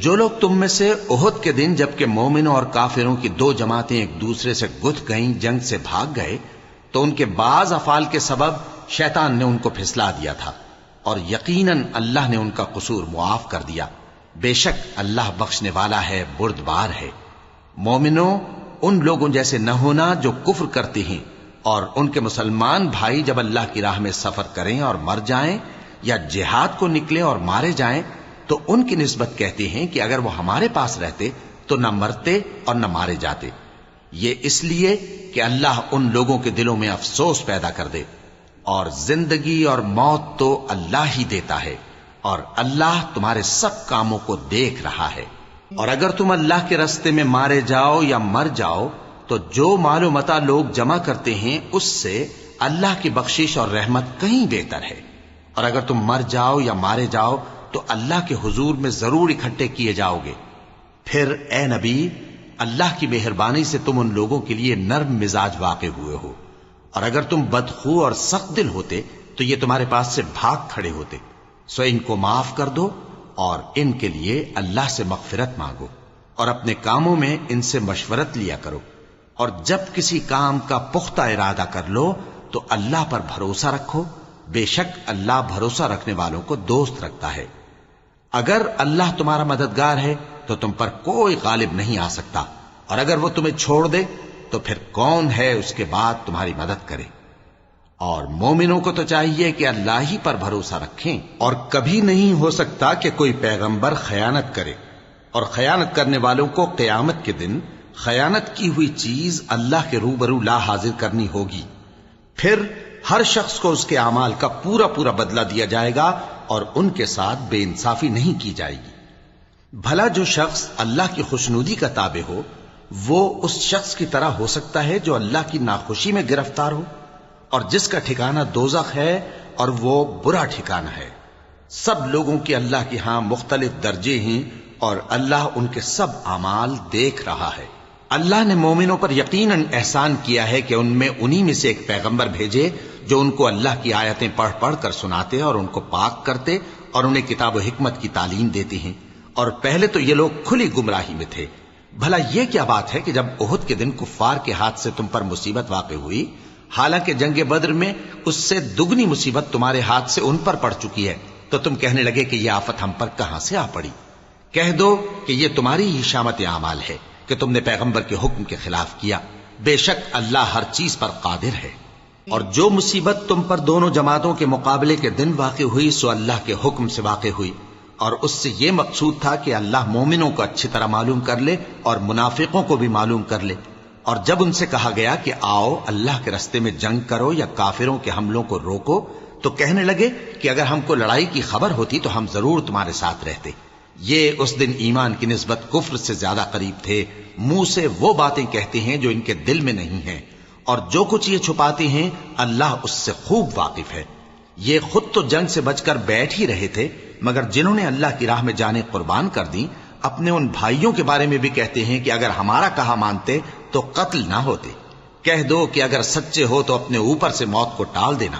جو لوگ تم میں سے احد کے دن جبکہ مومنوں اور کافروں کی دو جماعتیں ایک دوسرے سے گتھ گئیں جنگ سے بھاگ گئے تو ان کے بعض افعال کے سبب شیطان نے ان کو پھسلا دیا تھا، اور یقیناً اللہ نے ان کا قصور معاف کر دیا۔ بے شک اللہ بخشنے والا ہے، بردبار ہے۔ مومنوں، ان لوگوں جیسے نہ ہونا جو کفر کرتے ہیں، اور ان کے مسلمان بھائی جب اللہ کی راہ میں سفر کریں اور مر جائیں یا جہاد کو نکلیں اور مارے جائیں تو ان کی نسبت کہتے ہیں کہ اگر وہ ہمارے پاس رہتے تو نہ مرتے اور نہ مارے جاتے، یہ اس لیے کہ اللہ ان لوگوں کے دلوں میں افسوس پیدا کر دے، اور زندگی اور موت تو اللہ ہی دیتا ہے، اور اللہ تمہارے سب کاموں کو دیکھ رہا ہے۔ اور اگر تم اللہ کے راستے میں مارے جاؤ یا مر جاؤ تو جو مال و متاع لوگ جمع کرتے ہیں اس سے اللہ کی بخشش اور رحمت کہیں بہتر ہے، اور اگر تم مر جاؤ یا مارے جاؤ تو اللہ کے حضور میں ضرور اکٹھے کیے جاؤ گے۔ پھر اے نبی، اللہ کی مہربانی سے تم ان لوگوں کے لیے نرم مزاج واقع ہوئے ہو، اور اگر تم بدخو اور سخت دل ہوتے تو یہ تمہارے پاس سے بھاگ کھڑے ہوتے، سو ان کو معاف کر دو اور ان کے لیے اللہ سے مغفرت مانگو، اور اپنے کاموں میں ان سے مشورت لیا کرو، اور جب کسی کام کا پختہ ارادہ کر لو تو اللہ پر بھروسہ رکھو، بے شک اللہ بھروسہ رکھنے والوں کو دوست رکھتا ہے۔ اگر اللہ تمہارا مددگار ہے تو تم پر کوئی غالب نہیں آ سکتا، اور اگر وہ تمہیں چھوڑ دے تو پھر کون ہے اس کے بعد تمہاری مدد کرے۔ اور مومنوں کو تو چاہیے کہ اللہ ہی پر بھروسہ رکھیں، اور کبھی نہیں ہو سکتا کہ کوئی پیغمبر خیانت کرے، اور خیانت کرنے والوں کو قیامت کے دن خیانت کی ہوئی چیز اللہ کے روبرو لا حاضر کرنی ہوگی، پھر ہر شخص کو اس کے اعمال کا پورا پورا بدلہ دیا جائے گا، اور ان کے ساتھ بے انصافی نہیں کی جائے گی۔ بھلا جو شخص اللہ کی خوشنودی کا تابع ہو وہ اس شخص کی طرح ہو سکتا ہے جو اللہ کی ناخوشی میں گرفتار ہو، اور جس کا ٹھکانہ دوزخ ہے اور وہ برا ٹھکانہ ہے۔ سب لوگوں کے اللہ کے ہاں مختلف درجے ہیں، اور اللہ ان کے سب اعمال دیکھ رہا ہے۔ اللہ نے مومنوں پر یقیناً احسان کیا ہے کہ ان میں انہی میں سے ایک پیغمبر بھیجے جو ان کو اللہ کی آیتیں پڑھ پڑھ کر سناتے اور ان کو پاک کرتے اور انہیں کتاب و حکمت کی تعلیم دیتے ہیں، اور پہلے تو یہ لوگ کھلی گمراہی میں تھے۔ بھلا یہ کیا بات ہے کہ جب احد کے دن کفار کے ہاتھ سے تم پر مصیبت واقع ہوئی، حالانکہ جنگ بدر میں اس سے دگنی مصیبت تمہارے ہاتھ سے ان پر پڑ چکی ہے، تو تم کہنے لگے کہ یہ آفت ہم پر کہاں سے آ پڑی؟ کہہ دو کہ یہ تمہاری ہی شامت اعمال ہے کہ تم نے پیغمبر کے حکم کے خلاف کیا، بے شک اللہ ہر چیز پر قادر ہے۔ اور جو مصیبت تم پر دونوں جماعتوں کے مقابلے کے دن واقع ہوئی سو اللہ کے حکم سے واقع ہوئی، اور اس سے یہ مقصود تھا کہ اللہ مومنوں کو اچھی طرح معلوم کر لے اور منافقوں کو بھی معلوم کر لے۔ اور جب ان سے کہا گیا کہ آؤ اللہ کے راستے میں جنگ کرو یا کافروں کے حملوں کو روکو، تو کہنے لگے کہ اگر ہم کو لڑائی کی خبر ہوتی تو ہم ضرور تمہارے ساتھ رہتے۔ یہ اس دن ایمان کی نسبت کفر سے زیادہ قریب تھے، منہ سے وہ باتیں کہتے ہیں جو ان کے دل میں نہیں ہیں، اور جو کچھ یہ چھپاتے ہیں اللہ اس سے خوب واقف ہے۔ یہ خود تو جنگ سے بچ کر بیٹھ ہی رہے تھے، مگر جنہوں نے اللہ کی راہ میں جانیں قربان کر دیں اپنے ان بھائیوں کے بارے میں بھی کہتے ہیں کہ اگر ہمارا کہا مانتے تو قتل نہ ہوتے۔ کہہ دو کہ اگر سچے ہو تو اپنے اوپر سے موت کو ٹال دینا۔